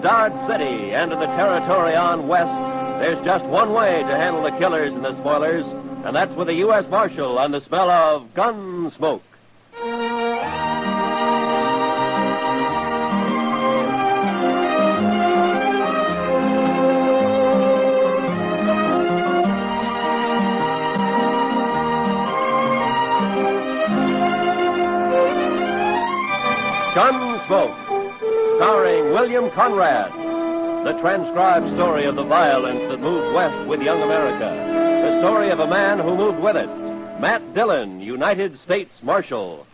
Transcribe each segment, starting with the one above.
Dodge City and in the territory on west, there's just one way to handle the killers and the spoilers, and that's with a U.S. Marshal on the smell of Gunsmoke. Gunsmoke, starring William Conrad. The transcribed story of the violence that moved west with young America. The story of a man who moved with it. Matt Dillon, United States Marshal.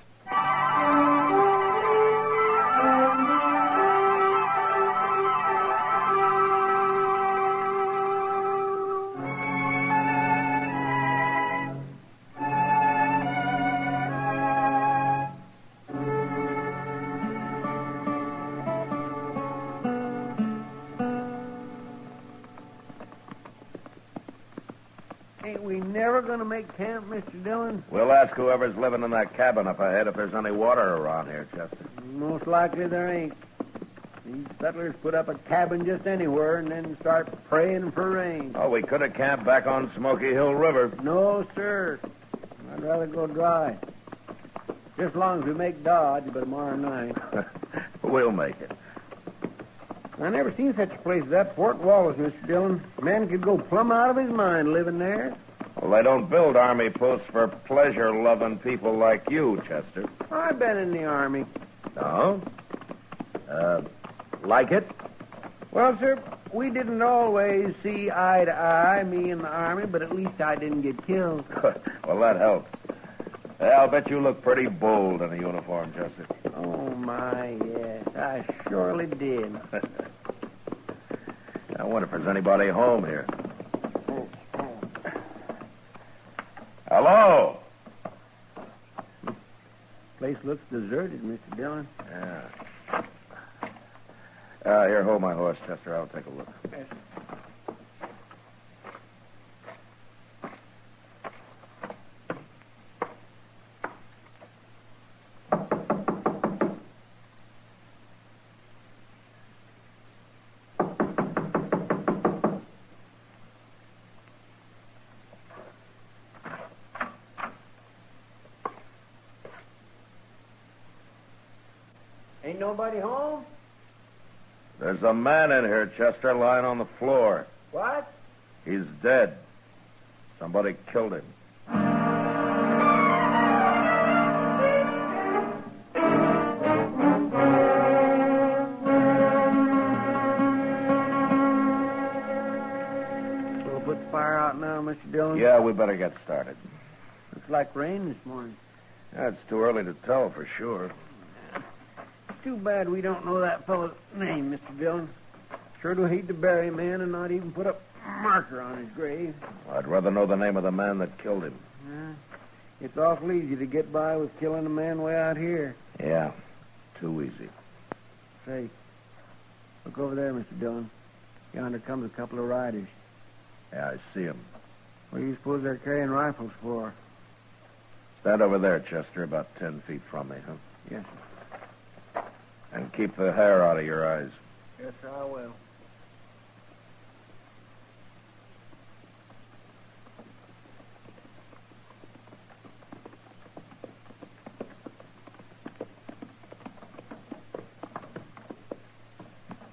Ain't we never going to make camp, Mr. Dillon? We'll ask whoever's living in that cabin up ahead if there's any water around here, Chester. Most likely there ain't. These settlers put up a cabin just anywhere and then start praying for rain. Oh, we could have camped back on Smoky Hill River. No, sir. I'd rather go dry. Just as long as we make Dodge by tomorrow night. We'll make it. I never seen such a place as that Fort Wallace, Mr. Dillon. Man could go plumb out of his mind living there. Well, they don't build army posts for pleasure-loving people like you, Chester. I've been in the Army. No? Like it? Well, sir, we didn't always see eye to eye, me and the Army, but at least I didn't get killed. Well, that helps. I'll bet you look pretty bold in a uniform, Chester. Oh, my, yes. I surely did. I wonder if there's anybody home here. Hello? Place looks deserted, Mr. Dillon. Yeah. Here, hold my horse, Chester. I'll take a look. Yes. Ain't nobody home? There's a man in here, Chester, lying on the floor. What? He's dead. Somebody killed him. We'll put the fire out now, Mr. Dillon. Yeah, we better get started. Looks like rain this morning. Yeah, it's too early to tell for sure. Too bad we don't know that fellow's name, Mr. Dillon. Sure do hate to bury a man and not even put a marker on his grave. I'd rather know the name of the man that killed him. It's awful easy to get by with killing a man way out here. Yeah, too easy. Say, look over there, Mr. Dillon. Yonder comes a couple of riders. Yeah, I see him. What do you suppose they're carrying rifles for? Stand over there, Chester, about 10 feet from me, huh? Yes, sir. And keep the hair out of your eyes. Yes, sir, I will.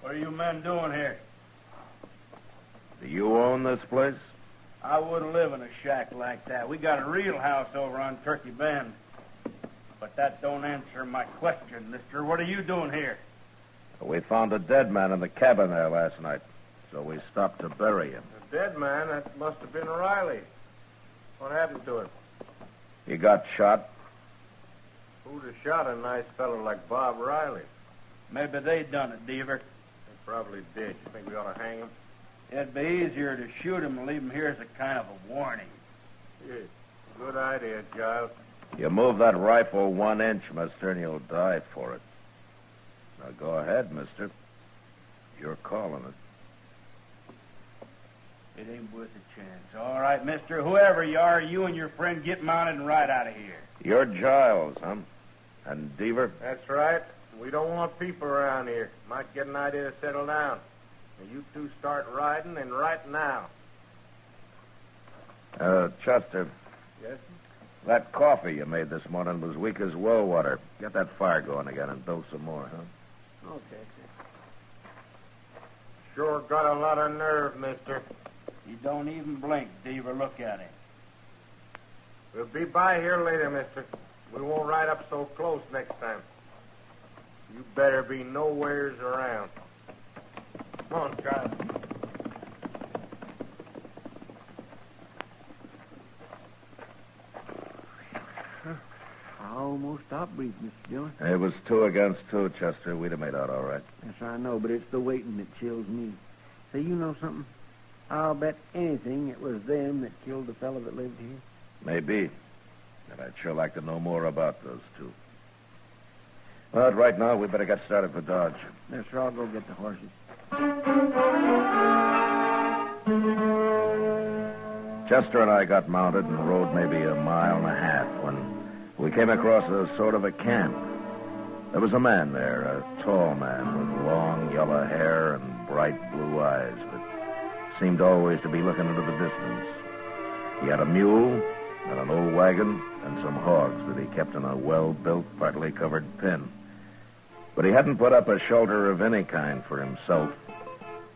What are you men doing here? Do you own this place? I wouldn't live in a shack like that. We got a real house over on Turkey Bend. But that don't answer my question, mister. What are you doing here? We found a dead man in the cabin there last night, so we stopped to bury him. A dead man? That must have been Riley. What happened to him? He got shot. Who'd have shot a nice fellow like Bob Riley? Maybe they done it, Deaver. They probably did. You think we ought to hang him? It'd be easier to shoot him and leave him here as a kind of a warning. Yeah, good idea, Giles. You move that rifle 1 inch, mister, and you'll die for it. Now go ahead, mister. You're calling it. It ain't worth a chance. All right, mister. Whoever you are, you and your friend get mounted and ride out of here. You're Giles, huh? And Deaver? That's right. We don't want people around here. Might get an idea to settle down. Now, you two start riding, and right now. Chester, Yes? that coffee you made this morning was weak as well water. Get that fire going again and build some more, huh? Okay. Sure got a lot of nerve, mister. He don't even blink. Deaver, look at him. We'll be by here later, mister. We won't ride up so close next time. You better be nowheres around. Come on, Charlie. I almost stopped breathing, Mr. Dillon. It was 2 against 2, Chester. We'd have made out all right. Yes, I know, but it's the waiting that chills me. Say, you know something? I'll bet anything it was them that killed the fellow that lived here. Maybe. And I'd sure like to know more about those two. But right now, we better get started for Dodge. Yes, sir, I'll go get the horses. Chester and I got mounted and rode maybe a mile and a half when we came across a sort of a camp. There was a man there, a tall man with long yellow hair and bright blue eyes that seemed always to be looking into the distance. He had a mule and an old wagon and some hogs that he kept in a well-built, partly covered pen. But he hadn't put up a shelter of any kind for himself,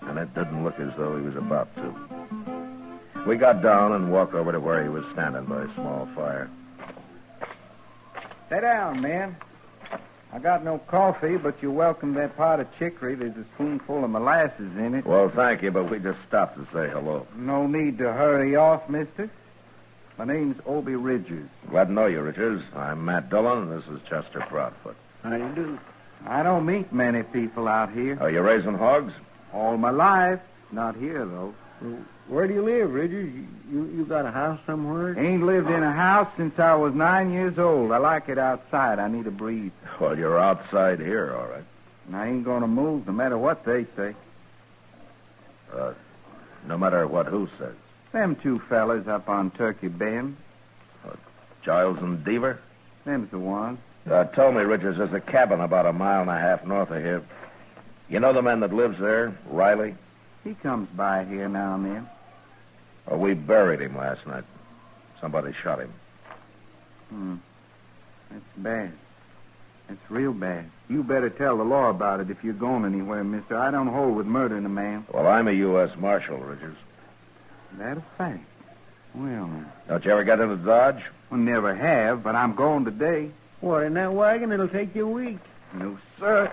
and it didn't look as though he was about to. We got down and walked over to where he was standing by a small fire. Sit down, man. I got no coffee, but you're welcome to that pot of chicory. There's a spoonful of molasses in it. Well, thank you, but we just stopped to say hello. No need to hurry off, mister. My name's Obie Ridgers. Glad to know you, Richards. I'm Matt Dillon, and this is Chester Proudfoot. How do you do? I don't meet many people out here. Are you raising hogs? All my life. Not here, though. Well, where do you live, Ridgers? You got a house somewhere? Ain't lived in a house since I was 9 years old. I like it outside. I need to breathe. Well, you're outside here, all right. And I ain't gonna move no matter what they say. No matter what who says. Them two fellas up on Turkey Bend. Giles and Deaver? Them's the ones. Tell me, Richards, there's a cabin about a mile and a half north of here. You know the man that lives there, Riley? He comes by here now and then. Oh, we buried him last night. Somebody shot him. That's bad. That's real bad. You better tell the law about it if you're going anywhere, mister. I don't hold with murdering a man. Well, I'm a U.S. Marshal, Richards. That a fact. Well, now. Don't you ever get into Dodge? Well, never have, but I'm going today. What, in that wagon? It'll take you a week. No, sir.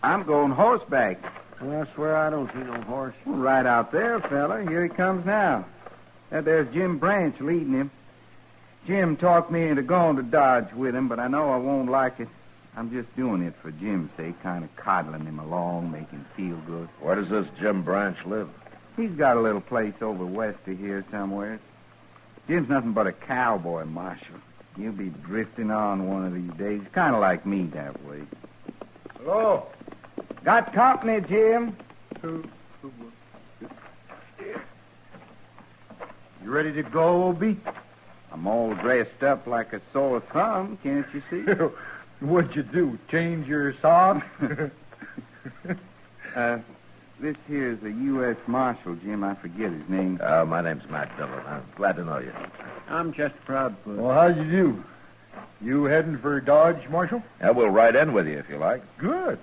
I'm going horseback. Well, I swear I don't see no horse. Well, right out there, fella. Here he comes now. There's Jim Branch leading him. Jim talked me into going to Dodge with him, but I know I won't like it. I'm just doing it for Jim's sake, kind of coddling him along, making him feel good. Where does this Jim Branch live? He's got a little place over west of here somewhere. Jim's nothing but a cowboy, Marshal. He'll be drifting on one of these days, kind of like me that way. Hello. Got company, Jim. You ready to go, Obie? I'm all dressed up like a sore thumb, can't you see? What'd you do, change your socks? This here's a U.S. Marshal, Jim. I forget his name. My name's Matt Dillon. I'm glad to know you. I'm Chester Proudfoot. Well, how'd you do? You heading for Dodge, Marshal? Yeah, we'll ride in with you if you like. Good.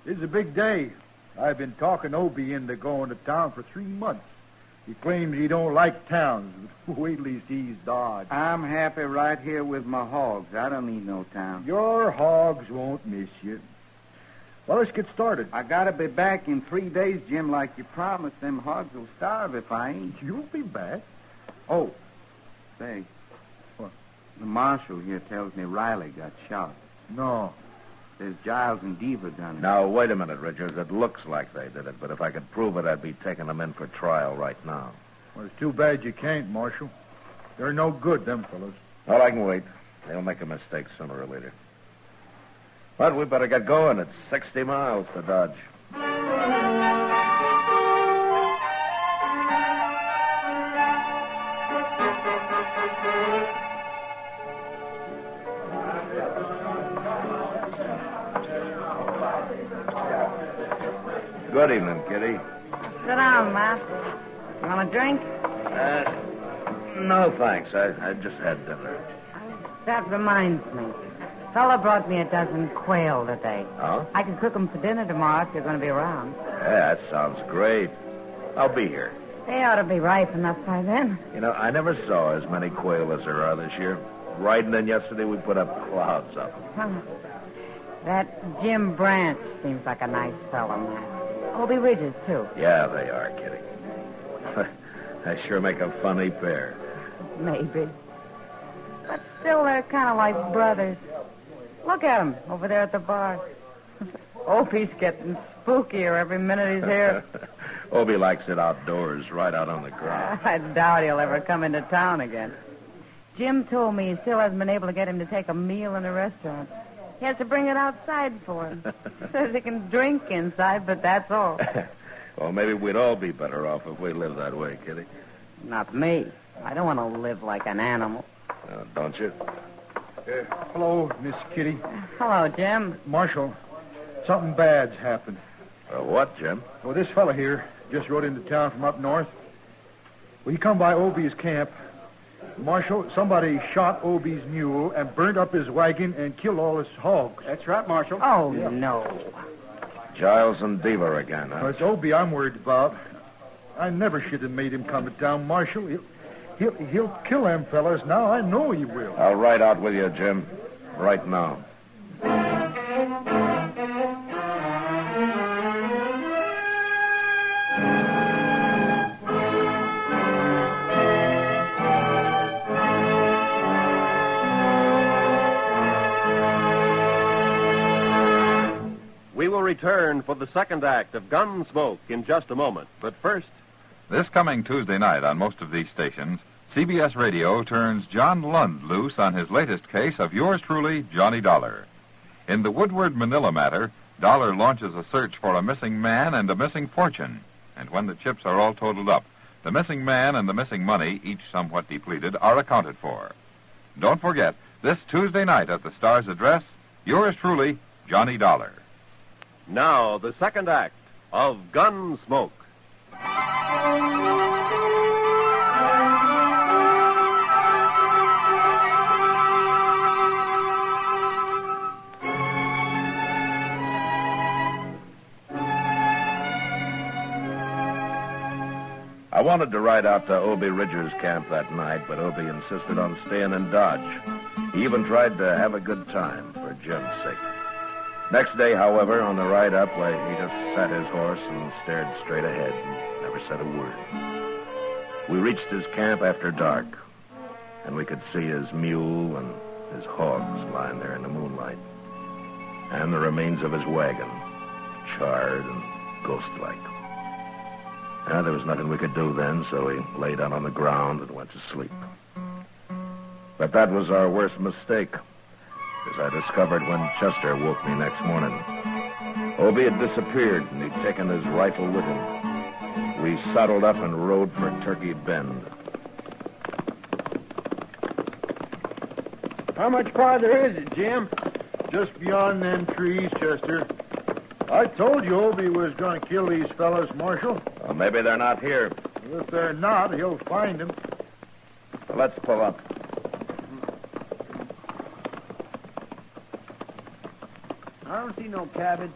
It's a big day. I've been talking Obie into going to town for 3 months. He claims he don't like towns. Wait till he sees Dodge. I'm happy right here with my hogs. I don't need no town. Your hogs won't miss you. Well, let's get started. I gotta be back in 3 days, Jim, like you promised. Them hogs will starve if I ain't. You'll be back. Oh, say. What? The marshal here tells me Riley got shot. No. There's Giles and Deaver done it. Now, wait a minute, Richards. It looks like they did it, but if I could prove it, I'd be taking them in for trial right now. Well, it's too bad you can't, Marshal. They're no good, them fellas. Well, I can wait. They'll make a mistake sooner or later. But we better get going. It's 60 miles to Dodge. Good evening, Kitty. Sit down, Matt. You want a drink? No, thanks. I just had dinner. That reminds me. Fella brought me a dozen quail today. Oh? I can cook 'em for dinner tomorrow if you're going to be around. Yeah, that sounds great. I'll be here. They ought to be ripe enough by then. You know, I never saw as many quail as there are this year. Riding in yesterday, we put up clouds of them. That Jim Branch seems like a nice fellow, Matt. Obie Ridges, too. Yeah, they are, Kitty. They sure make a funny pair. Maybe. But still, they're kind of like brothers. Look at him over there at the bar. Opie's getting spookier every minute he's here. Obie likes it outdoors, right out on the ground. I doubt he'll ever come into town again. Jim told me he still hasn't been able to get him to take a meal in a restaurant. He has to bring it outside for him. Says he can drink inside, but that's all. Well, maybe we'd all be better off if we lived that way, Kitty. Not me. I don't want to live like an animal. Don't you? Hello, Miss Kitty. Hello, Jim. Marshal, something bad's happened. What, Jim? Well, this fella here just rode into town from up north. Well, he come by Obie's camp. Marshal, somebody shot Obie's mule and burnt up his wagon and killed all his hogs. That's right, Marshal. Oh, no. Giles and Deaver again, huh? Well, it's Obie I'm worried about. I never should have made him come to town, Marshal. He'll kill them fellas now. I know he will. I'll ride out with you, Jim. Right now. We will return for the second act of Gunsmoke in just a moment. But first, this coming Tuesday night on most of these stations, CBS Radio turns John Lund loose on his latest case of yours truly, Johnny Dollar. In the Woodward Manila matter, Dollar launches a search for a missing man and a missing fortune. And when the chips are all totaled up, the missing man and the missing money, each somewhat depleted, are accounted for. Don't forget, this Tuesday night at the Star's address, yours truly, Johnny Dollar. now the second act of Gunsmoke. I wanted to ride out to Obie Ridger's camp that night, but Obie insisted on staying in Dodge. He even tried to have a good time for Jim's sake. Next day, however, on the ride up, he just sat his horse and stared straight ahead and never said a word. We reached his camp after dark, and we could see his mule and his hogs lying there in the moonlight, and the remains of his wagon, charred and ghost-like. There was nothing we could do then, so we lay down on the ground and went to sleep. But that was our worst mistake, as I discovered when Chester woke me next morning. Obie had disappeared, and he'd taken his rifle with him. We saddled up and rode for Turkey Bend. How much farther is it, Jim? Just beyond them trees, Chester. I told you Obie was going to kill these fellas, Marshal. Well, maybe they're not here. If they're not, he'll find them. So let's pull up. I don't see no cabin.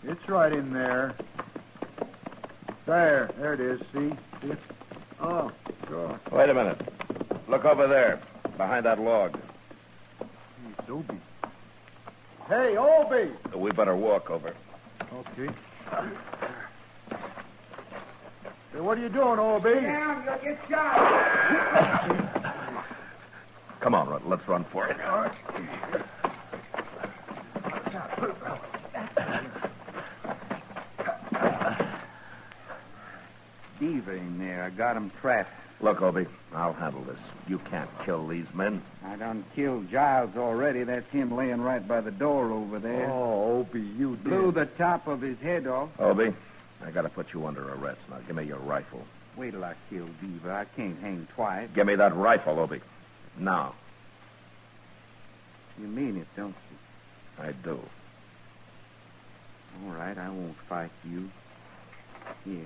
It's right in there. There it is, see? Oh, sure. Wait a minute. Look over there, behind that log. It's Obie. Hey, Obie! We better walk over. Okay. Hey, what are you doing, Obie? Down, you'll get shot. Come on, let's run for it. Beaver in there. I got him trapped. Look, Obie, I'll handle this. You can't kill these men. I done killed Giles already. That's him laying right by the door over there. Oh, Obie, you Blew did. the top of his head off. Obie, I gotta put you under arrest. Now, give me your rifle. Wait till I kill Beaver. I can't hang twice. Give me that rifle, Obie. Now. You mean it, don't you? I do. All right, I won't fight you. Yeah.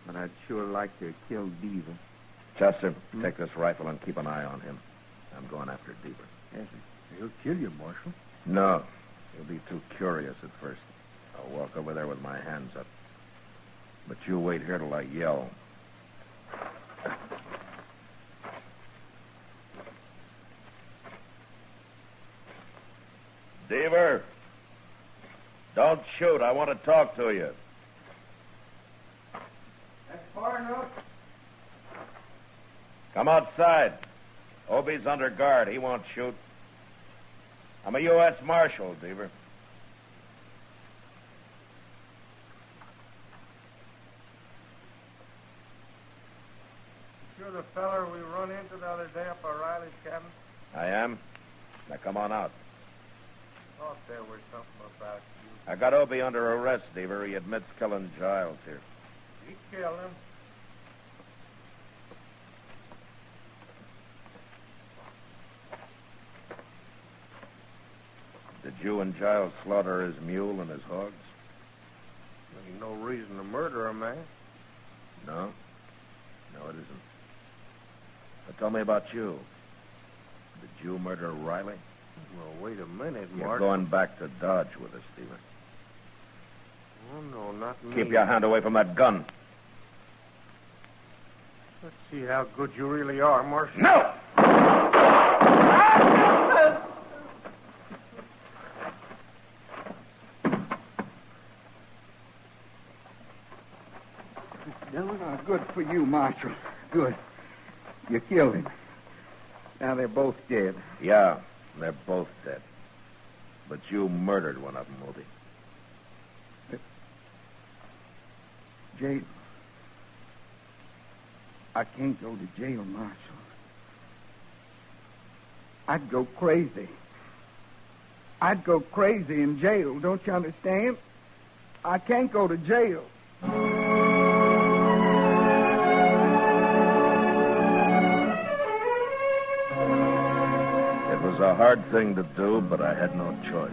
But I'd sure like to kill Deaver. Chester, take this rifle and keep an eye on him. I'm going after Deaver. Yes, sir. He'll kill you, Marshal. No. He'll be too curious at first. I'll walk over there with my hands up. But you wait here till I yell. Deaver! Don't shoot. I want to talk to you. That's far enough. Come outside. Obie's under guard. He won't shoot. I'm a U.S. Marshal, Deaver. You're the feller we run into the other day up at Riley's cabin? I am. Now come on out. Thought there was something about you. I got Obie under arrest, Deaver. He admits killing Giles here. You killed him. Did you and Giles slaughter his mule and his hogs? There's no reason to murder a man. No. No, it isn't. But tell me about you. Did you murder Riley? Well, wait a minute, You're Mark. going back to Dodge with us, Deaver. Oh, no, not me. Keep your hand away from that gun. Let's see how good you really are, Marshal. No! Dillon, good for you, Marshal. Good. You killed him. Now they're both dead. Yeah, they're both dead. But you murdered one of them, Obie. Jail. I can't go to jail, Marshal. I'd go crazy. I'd go crazy in jail, don't you understand? I can't go to jail. It was a hard thing to do, but I had no choice.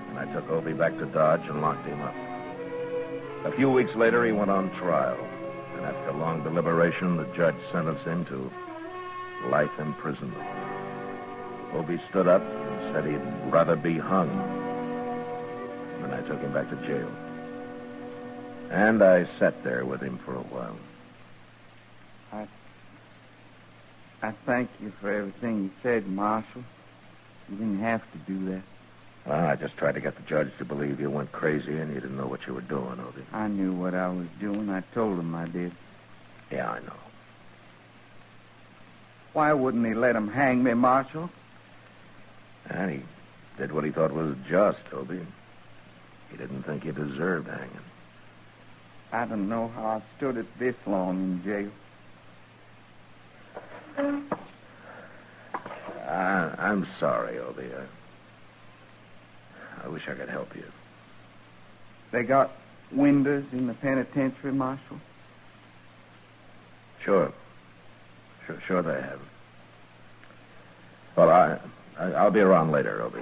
And I took Obie back to Dodge and locked him up. A few weeks later, he went on trial. And after long deliberation, the judge sentenced him to life imprisonment. Obie stood up and said he'd rather be hung. Then I took him back to jail. And I sat there with him for a while. I thank you for everything you said, Marshal. You didn't have to do that. Well, I just tried to get the judge to believe you went crazy and you didn't know what you were doing, Obie. I knew what I was doing. I told him I did. Yeah, I know. Why wouldn't he let him hang me, Marshal? And he did what he thought was just, Obie. He didn't think you deserved hanging. I don't know how I've stood it this long in jail. I'm sorry, Obie. I wish I could help you. They got windows in the penitentiary, Marshal? Sure they have. Well, I'll be around later, Obie.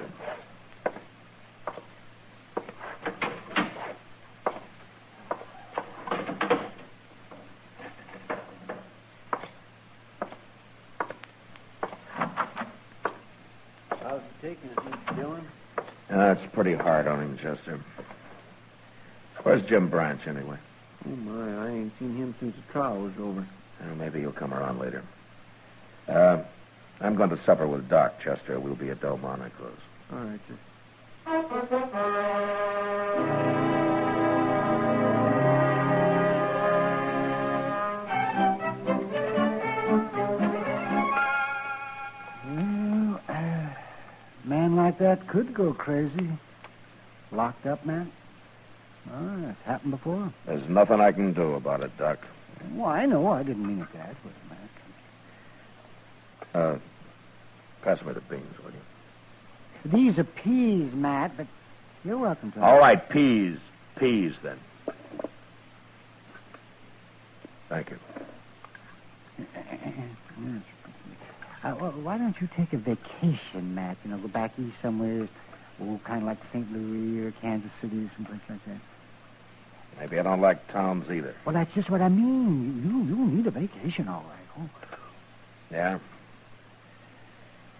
How's it taking it, Mr. Dillon? It's pretty hard on him, Chester. Where's Jim Branch, anyway? Oh, my, I ain't seen him since the trial was over. Well, maybe he'll come around later. I'm going to supper with Doc, Chester. We'll be at Delmonico's. All right, sir. Well, a man like that could go crazy. Locked up, man? Oh, that's happened before. There's nothing I can do about it, Doc. Well, I know. I didn't mean it that way, Matt. Pass me the beans, will you? These are peas, Matt, but you're welcome to them. All right, peas. Peas, then. Thank you. Well, why don't you take a vacation, Matt? You know, go back east somewhere, kind of like St. Louis or Kansas City or someplace like that. Maybe I don't like towns either. Well, that's just what I mean. You need a vacation, all right. Oh. Yeah?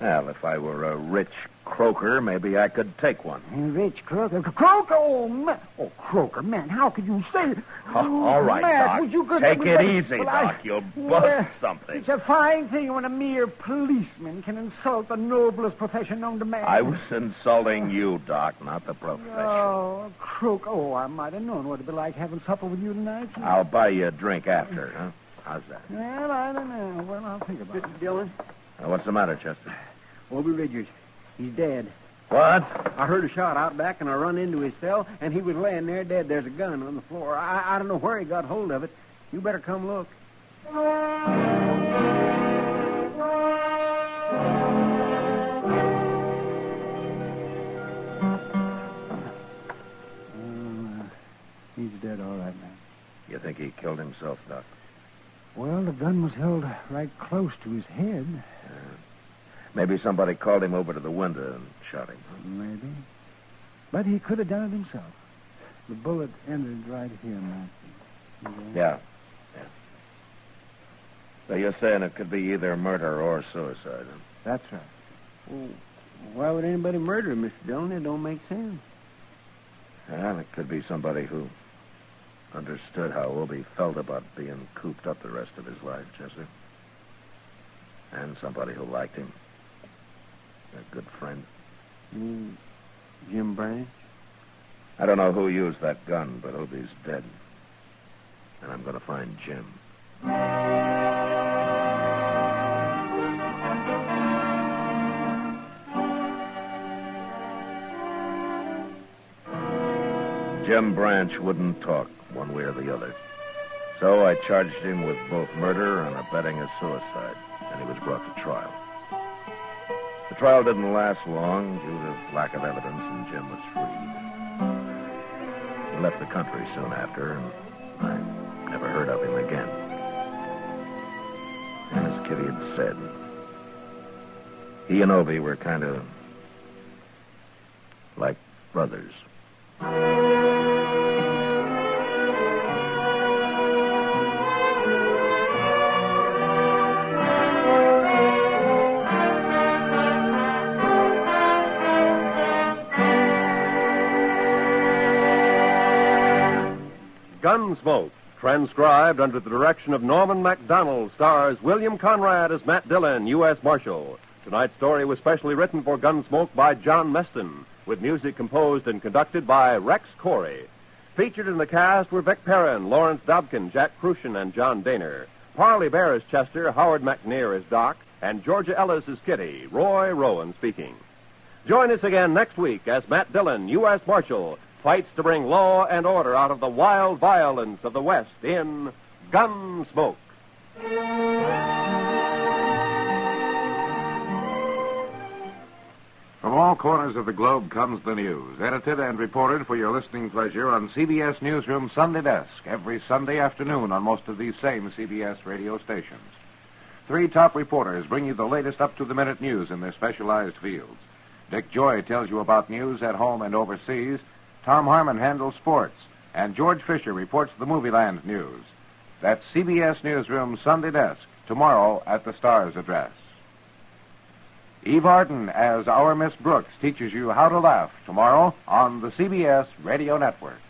Well, if I were a rich croaker, maybe I could take one. Rich Croaker. Croaker? Oh, man. Oh, Croaker, man, how could you say... All right, man, Doc. would you go- Take it well, easy, well, Doc. You'll bust something. It's a fine thing when a mere policeman can insult the noblest profession known to man. I was insulting you, Doc, not the profession. Oh, Croaker. Oh, I might have known what it'd be like having supper with you tonight. I'll buy you a drink after, huh? How's that? Well, I don't know. Well, I'll think about it. Mr. Dillon, What's the matter, Chester? Obie Ridgers, he's dead. What? I heard a shot out back, and I run into his cell, and he was laying there dead. There's a gun on the floor. I don't know where he got hold of it. You better come look. He's dead, all right, man. You think he killed himself, Doc? Well, the gun was held right close to his head. Maybe somebody called him over to the window and shot him. Maybe. But he could have done it himself. The bullet entered right here, man. Yeah. So you're saying it could be either murder or suicide, huh? That's right. Well, why would anybody murder him, Mr. Dillon? It don't make sense. Well, it could be somebody who understood how Obie felt about being cooped up the rest of his life, Chester. And somebody who liked him. A good friend. You mean Jim Branch? I don't know who used that gun, but Obie's dead. And I'm going to find Jim. Jim Branch wouldn't talk one way or the other. So I charged him with both murder and abetting a suicide, and he was brought to trial. The trial didn't last long due to lack of evidence, and Jim was free. He left the country soon after, and I never heard of him again. And as Kitty had said, he and Obie were kind of like brothers. Gunsmoke, transcribed under the direction of Norman MacDonald, stars William Conrad as Matt Dillon, U.S. Marshal. Tonight's story was specially written for Gunsmoke by John Meston, with music composed and conducted by Rex Corey. Featured in the cast were Vic Perrin, Lawrence Dobkin, Jack Crucian, and John Daner. Parley Bear as Chester, Howard McNear as Doc, and Georgia Ellis as Kitty. Roy Rowan speaking. Join us again next week as Matt Dillon, U.S. Marshal, fights to bring law and order out of the wild violence of the West in Gunsmoke. From all corners of the globe comes the news, edited and reported for your listening pleasure on CBS Newsroom Sunday Desk, every Sunday afternoon on most of these same CBS radio stations. 3 top reporters bring you the latest up-to-the-minute news in their specialized fields. Dick Joy tells you about news at home and overseas. Tom Harmon handles sports, and George Fisher reports the Movieland news. That's CBS Newsroom Sunday Desk, tomorrow at the Star's address. Eve Arden as Our Miss Brooks teaches you how to laugh tomorrow on the CBS Radio Network.